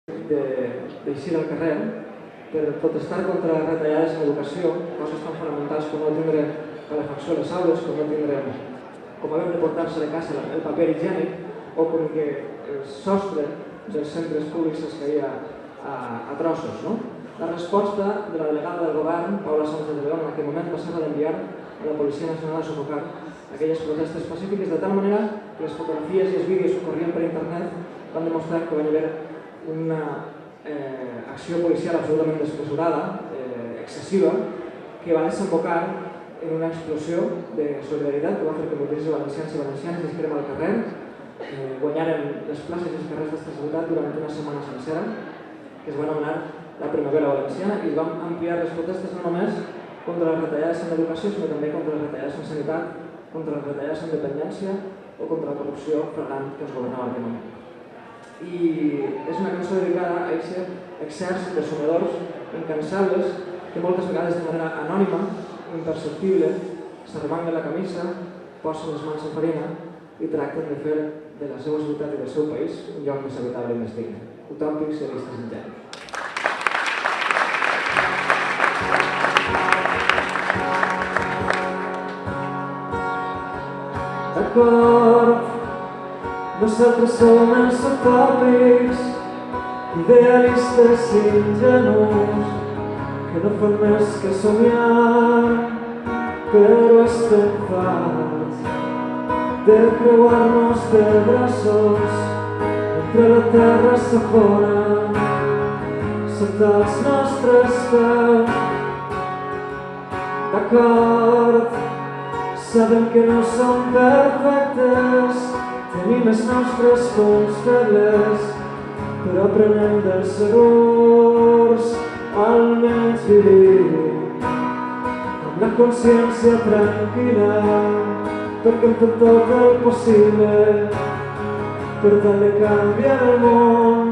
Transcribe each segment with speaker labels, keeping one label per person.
Speaker 1: d'eixir al carrer per protestar contra les retallades en l'educació, coses tan fonamentals com no tindre calefacció a les aules, com haver de portar-se de casa el paper higiènic o com que el sostre dels centres públics es caia a trossos. La resposta de la delegada del govern, Paula Sánchez de León, en aquell moment va ser d'enviar a la Policia Nacional a sufocar aquelles protestes pacífiques, de tal manera que les fotografies i els vídeos que corrien per internet van demostrar que va haver una acció policial absolutament desmesurada, excessiva, que va desembocar en una explosió de solidaritat que va fer que molts valencians i valencianes es cremar al carrer, guanyaren les places i els carrers d'esta ciutat durant una setmana sencera, que es va anomenar la Primavera Valenciana, i vam ampliar les protestes no només contra les retallades en l'educació, sinó també contra les retallades en sanitat, contra les retallades en dependència o contra la corrupció flagrant que ens governava en aquell moment. I és una cançó dedicada a aquest exèrcit de somiadors incansables que moltes vegades de manera anònima, imperceptible, s'arremanguen la camisa, posen les mans en farina i tracten de fer de la seva ciutat i del seu país un lloc més habitable i més digne. Utòpics i realistes ingenus. D'acord, nosaltres som els utòpics, idealistes i ingenus, que no fan més que somiar, però estem farts de creuar-nos de braços mentre la terra s'afona sota els nostres peus. D'acord, sabem que no som perfectes, tenim els nostres punts febles, però aprenem dels errors, almenys vivim amb la consciència tranquil·la, perquè hem fet tot el possible per tal de canviar el món.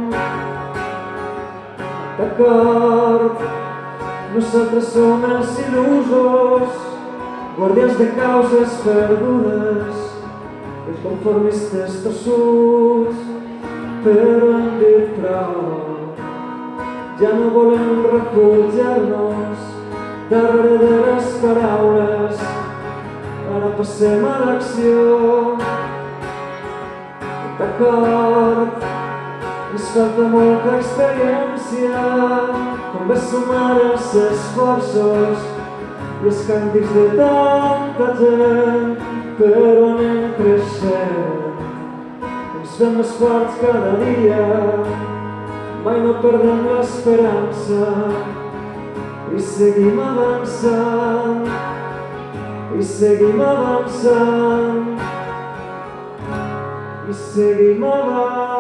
Speaker 1: D'acord, nosaltres som els il·lusos, guardians de causes perdudes, els conformistes tossuts, però hem dit prou. Ja no volem refugiar-nos darrere de les paraules, ara passem a l'acció. D'acord, ens falta molta experiència, convé sumar els esforços i els càntics de tanta gent, però anem creixent, ens fem més forts cada dia, mai no perdem l'esperança i seguim avançant, i seguim avançant, i seguim avançant.